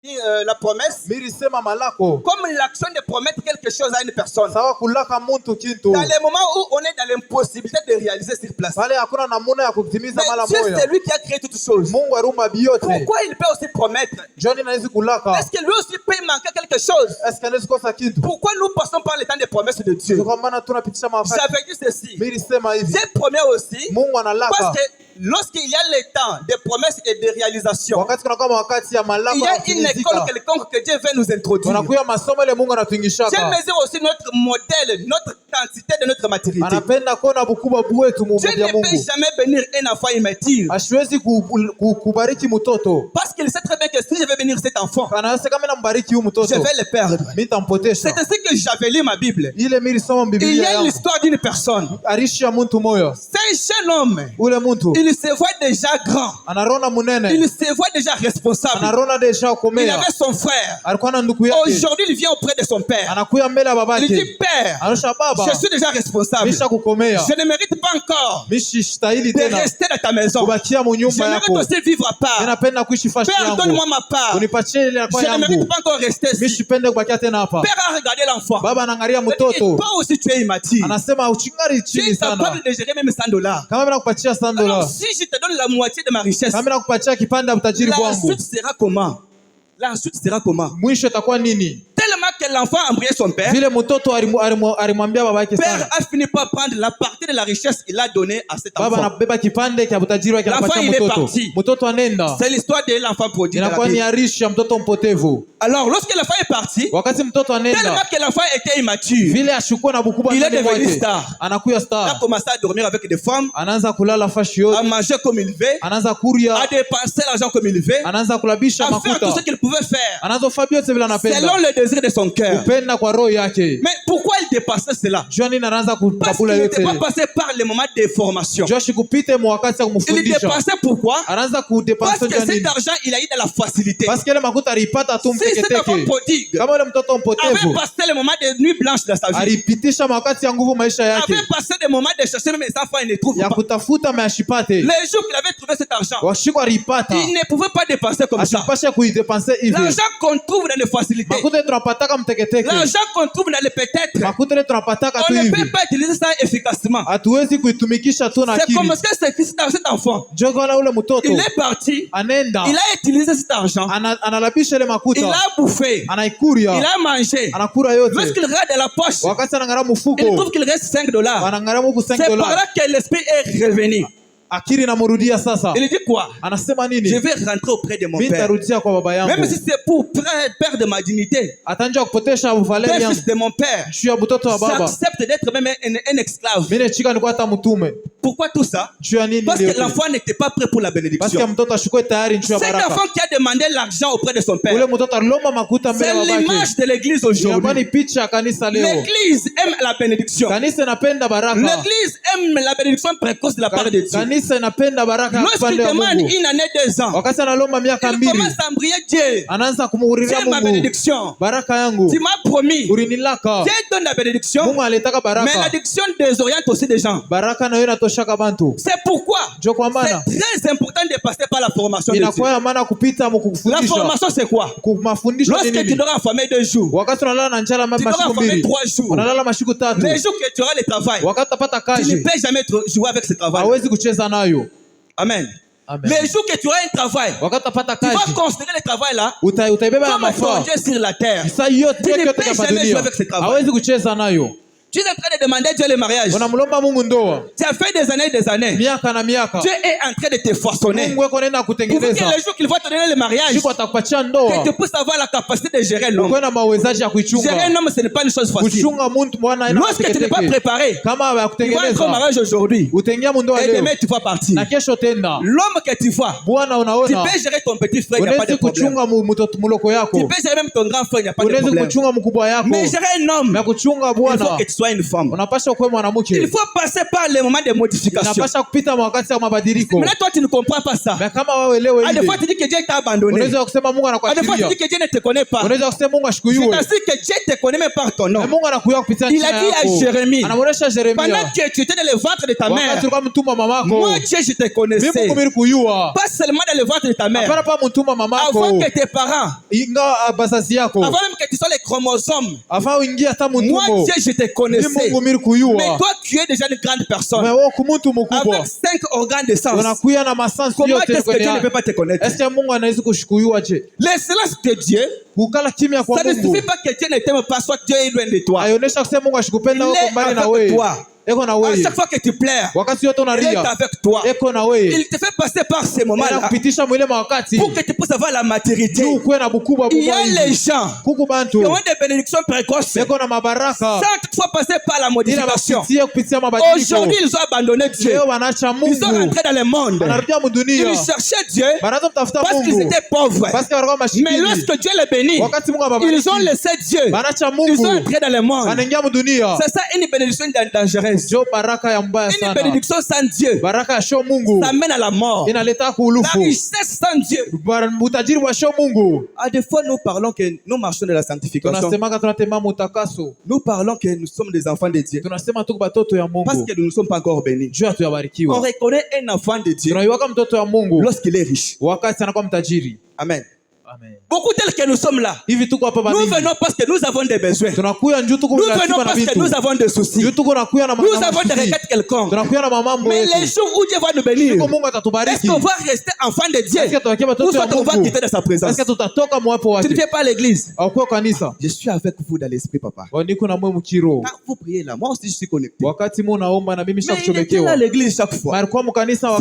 La promesse, comme l'action de promettre quelque chose à une personne. Dans les moments où on est dans l'impossibilité de réaliser sur place. Mais Dieu, c'est lui qui a créé toutes choses. Pourquoi il peut aussi promettre? Est-ce que lui aussi peut manquer quelque chose? Pourquoi nous passons par le temps des promesses de Dieu? J'avais dit ceci. Dieu promet aussi parce que lorsqu'il y a le temps de promesses et de réalisations, il y a une école quelconque que Dieu veut nous introduire. Dieu mesure aussi notre modèle, notre quantité de notre maturité. Dieu ne peut jamais bénir un enfant immature. Parce qu'il sait très bien que si je vais bénir cet enfant, je vais le perdre. C'est ainsi que j'avais lu ma Bible. Il y a l'histoire d'une personne. C'est un jeune homme. Il se voit déjà grand. Il se voit déjà responsable. Il avait son frère. Aujourd'hui, il vient auprès de son père. Il dit, Père, je suis déjà responsable. Je ne mérite pas encore de rester dans ta maison. Je mérite aussi vivre à part. Père, donne-moi ma part. Je ne mérite pas encore rester ici. Père a regardé l'enfant. Il dit, toi aussi tu es immature. Tu es capable de gérer même $100. Alors si je te donne la moitié de ma richesse, la suite sera comment? La suite sera comment? Tellement que l'enfant a embrouillé son père, père a fini par prendre la partie de la richesse qu'il a donnée à cet enfant. L'enfant il est parti. C'est l'histoire de l'enfant prodigue. Alors lorsque l'enfant est parti, tellement que l'enfant était immature, il est devenu star. Il a commencé à dormir avec des femmes, à manger comme il veut, à dépenser l'argent comme il veut, à faire tout ce qu'il pouvait faire selon le désir de son cœur. Mais pourquoi il dépassait cela? Parce qu'il n'était pas passé par les moments de formation. Il dépassait pourquoi? Parce que cet argent il a eu de la facilité. Si cet enfant prodigue avait passé les moments de nuit blanche dans sa vie, avait passé des moments de chercher mes enfants et ne trouve pas. Les jours qu'il avait trouvé cet argent, il ne pouvait pas dépenser comme ça. L'argent qu'on trouve dans les facilités, l'argent qu'on trouve dans les peut-être, on ne peut pas utiliser ça efficacement. C'est comme ça que cet enfant, il est parti, il a utilisé cet argent, il a bouffé, il a mangé. Lorsqu'il regarde la poche, il trouve qu'il reste $5. C'est par là que l'esprit est revenu. Il dit quoi? Je vais rentrer auprès de mon père. Même si c'est pour perdre ma dignité, fils de mon père, j'accepte d'être même un esclave. Pourquoi tout ça? Parce que l'enfant n'était pas prêt pour la bénédiction. Cet enfant qui a demandé l'argent auprès de son père, c'est l'image de l'église aujourd'hui. L'église aime la bénédiction. L'église aime la bénédiction précoce de la part de Dieu. Lorsqu'il demande une année, 2 ans, il commence à embrouiller Dieu. C'est ma bénédiction. Tu m'as promis. Dieu donne la bénédiction, mais l'addiction désoriente aussi des gens. C'est pourquoi c'est très important de passer par la formation de Dieu. La formation c'est quoi? Lorsque tu dois enfermer 2 jours, tu dois enfermer 3 jours, les jours que tu auras le travail, tu ne peux jamais jouer avec ce travail. Amen. Les jours que tu auras un travail, tu vas considérer le travail là comme un danger sur la terre. Tu ne peux jamais jouer avec ce travail. Tu es en train de demander Dieu le mariage. Tu as fait des années. Dieu est en train de te façonner. Pour que le jour qu'il va te donner le mariage, que tu puisses avoir la capacité de gérer l'homme. Gérer un homme, ce n'est pas une chose facile. Lorsque tu n'es pas préparé, tu vas être au mariage aujourd'hui. Et demain, tu vas partir. L'homme que tu vois, tu peux gérer ton petit frère, il n'y a pas de problème. Tu peux gérer même ton grand frère, il n'y a pas de problème. Mais gérer un homme, il faut que tu sois une femme. Unapaswa kuwa mwanamke. Il faut passer par les moments de modification. Unapaswa kupita wakati wa mabadiliko. Mais là, toi, tu ne comprends pas ça. Mais kama wewe elewe ile. À des fois, tu dis que Dieu t'a abandonné. Unaweza kusema Mungu anakuachilia. À des fois, tu dis que Dieu ne te connaît pas. Unaweza kusema Mungu ashikuyue. C'est-à-dire que Dieu te connaît même par ton nom. Mungu anakuya kupitia njia yako. Il a dit à Jérémie. Anamuonesha Yeremia. Pendant que tu étais dans le ventre de ta mère. Wakati ulikuwa mtumwa mamako. Moi, Dieu, je te connaissais. Mimi Mungu nilikujua. Pas seulement dans le ventre de ta mère. Hapana pa mtumwa mamako. Avant que tes parents. Inga bazazi yako. Avant même que tu sois les chromosomes. Avant uingie hata mtumwa. Moi, Dieu, je te connaissais. Mimi Mungu nilikujua. Mais toi, tu es déjà une grande personne. Mais wewe kumuntu mkubwa. Avec 5 organes de sens. Unakuya na masansi yote. Comment est-ce que Dieu ne peut pas te connaître? Est-ce que Mungu anaweza kushukuyua je? Le silence de Dieu. Kukala kimya kwa Mungu. Ça ne suffit pas que Dieu ne t'aime pas, soit Dieu est loin de toi. Ayonesha kusema Mungu ashikupenda wewe mbali na wewe. Eko na wewe. À chaque fois que tu pleures, wakati yote unalia, il est avec toi. Eko na wewe. Il te fait passer par ces moments-là. Kupitisha mwile wakati. Pour que tu puisses avoir la maturité. Il y a les gens qui ont des bénédictions précoces. Eko na mabaraka. Sans toutefois passer par la modification. Aujourd'hui, ils ont abandonné Dieu. Ils sont rentrés dans le monde. Ils cherchaient Dieu parce qu'ils étaient pauvres. Mais lorsque Dieu les bénit, ils ont laissé Dieu. Ils sont entrés dans le monde. C'est ça une bénédiction dangereuse. Une bénédiction sans Dieu. Ça mène à la mort. La richesse sans Dieu. À des fois, nous parlons que nous marchons de la sanctification. Nous parlons que nous sommes des enfants de Dieu. Parce que nous ne sommes pas encore bénis. On reconnaît un enfant de Dieu lorsqu'il est riche. Amen. Amen. Beaucoup tels que nous sommes là. Nous venons parce que nous avons des besoins. Nous venons parce que nous avons des soucis. Nous avons des requêtes quelconques. Mais les jours où Dieu va nous bénir, est-ce qu'on va rester enfant de Dieu ou soit on va quitter de sa présence? Tu ne fais pas l'église. Je suis avec vous dans l'esprit, papa. Quand vous priez là, moi aussi je suis connecté. Mais il est là à l'église chaque fois.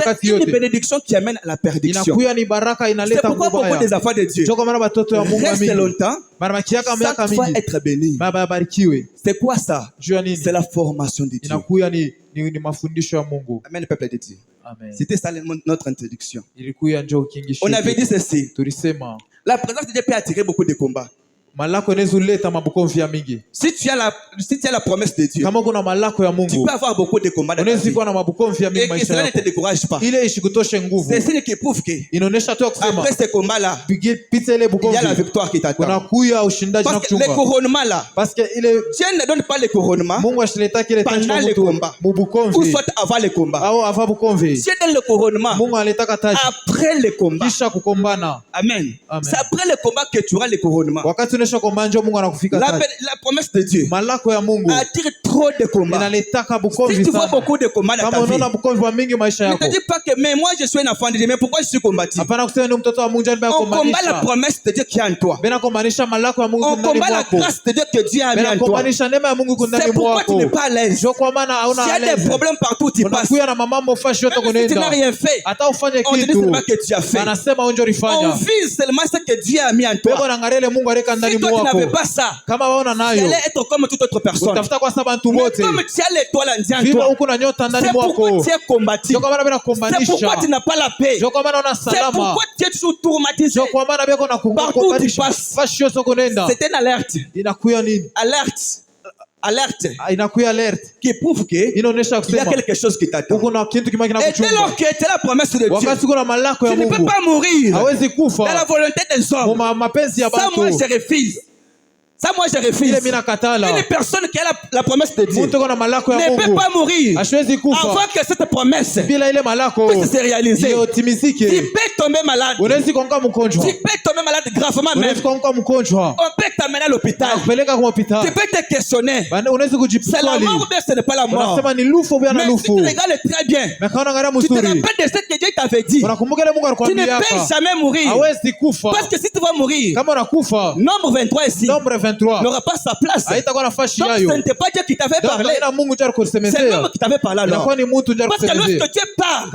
C'est une bénédiction qui amène à la perdition. C'est pourquoi beaucoup des enfants de Dieu reste longtemps sans fois être béni. C'est quoi ça? C'est la formation de Dieu. Amen, le peuple de Dieu. C'était ça notre introduction. On avait dit ceci. La présence de Dieu peut attirer beaucoup de combats. Si tu as la promesse de Dieu, tu peux avoir beaucoup de combats dans ta vie. Et que cela ne te décourage pas. C'est ce qui prouve que après ces combats-là, il y a la victoire qui t'attend. Parce que les couronnements là, Dieu ne donne pas les couronnements pendant les combats ou soit avant les combats. Dieu donne le couronnement après les combats. Amen. C'est après les combats que tu auras les couronnements. La promesse de Dieu attire trop de combats. Si tu vois beaucoup de combats dans ta vie, ne te dis pas que mais moi je suis un enfant de Dieu, mais pourquoi je suis combattu? On combat la promesse de Dieu qui est en toi. On combat la grâce de Dieu que Dieu a mis en toi. C'est pourquoi tu n'es pas à l'aise. S'il y a des problèmes partout, tu passes. Même si tu n'as rien fait, on te dit seulement que tu as fait. On vise seulement ce que Dieu a mis en toi. Si toi tu n'avais pas ça, tu allais être comme toute autre personne. Mais comme tu as l'étoile en toi, c'est pourquoi tu es combattu. C'est pourquoi tu n'as pas la paix. C'est pourquoi tu es toujours traumatisé. Partout où tu passes, c'est une alerte. Alerte qui prouve qu'il y a quelque chose qui t'attend. Et dès lors que tu as la promesse de Dieu, tu ne peux pas mourir dans la volonté des hommes. Ça, moi, je refuse. Une personne qui a la promesse de Dieu ne peut pas mourir avant que cette promesse puisse se réaliser. Tu peux tomber malade. Tu peux tomber malade gravement même. On peut t'amener à l'hôpital. Tu peux te questionner. C'est la mort ou bien ce n'est pas la mort? Mais si tu regardes très bien, tu te rappelles de ce que Dieu t'avait dit. Tu ne peux jamais mourir. Parce que si tu vas mourir, nombre 23 ici n'aura pas sa place. Donc ce n'était pas Dieu qui t'avait parlé. C'est l'homme qui t'avait parlé alors. Parce que lorsque Dieu parle,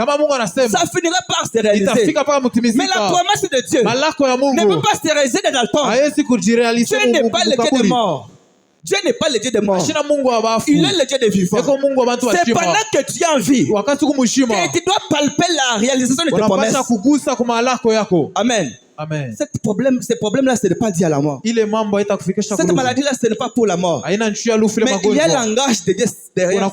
ça finira par se réaliser. Mais la promesse de Dieu ne peut pas se réaliser dans le temps. Dieu n'est pas le Dieu des morts. Dieu n'est pas le Dieu des morts. Il est le Dieu des vivants. C'est pendant que tu as envie que tu dois palper la réalisation de tes promesses. Amen. Amen. Ces problèmes-là, ce n'est pas dit à la mort. Cette maladie-là, ce n'est pas pour la mort. Mais il y a le langage de Dieu derrière.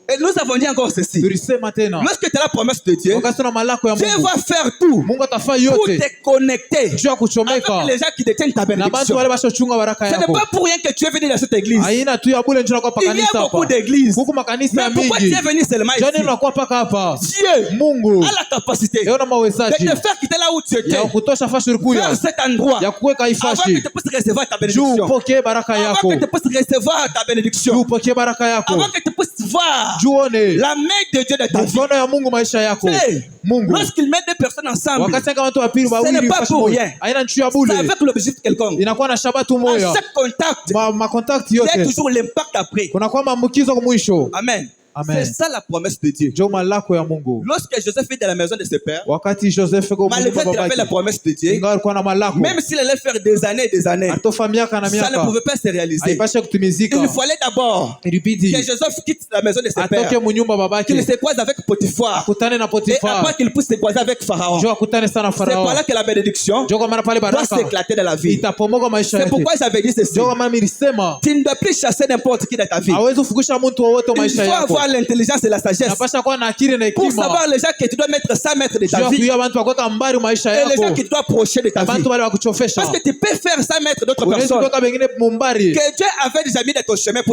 Et nous avons dit encore ceci. Lorsque tu as la promesse de Dieu, Dieu va faire tout pour te connecter avec les gens qui détiennent ta bénédiction. Ce n'est pas pour rien que tu es venu dans cette église. Il y a beaucoup d'églises. Mais pourquoi tu es venu seulement ici? Dieu a la capacité de te faire quitter là où tu étais vers cet endroit avant que tu puisses recevoir ta bénédiction. Avant que tu puisses recevoir ta bénédiction. Avant que tu puisses voir la main de Dieu de ta vie. Lorsqu'il met deux personnes ensemble, ce n'est pas pour rien. C'est avec l'objectif quelconque. À chaque contact, il y a toujours l'impact après. Amen. C'est ça la promesse de Dieu. Lorsque Joseph est dans la maison de ses pères, malgré qu'il avait la promesse de Dieu, même s'il allait faire des années, ça ne pouvait pas se réaliser. Il fallait d'abord que Joseph quitte la maison de ses pères, qu'il se croise avec Potiphar, et après qu'il puisse se croiser avec Pharaon. C'est par là que la bénédiction doit s'éclater dans la vie. C'est pourquoi j'avais dit ceci. Tu ne dois plus chasser n'importe qui dans ta vie. Il faut avoir l'intelligence et la sagesse pour savoir les gens que tu dois mettre 100 mètres de ta vie et les gens que tu dois approcher de ta vie. Parce que tu peux faire 100 mètres d'autres personnes que Dieu avait déjà mis dans ton chemin pour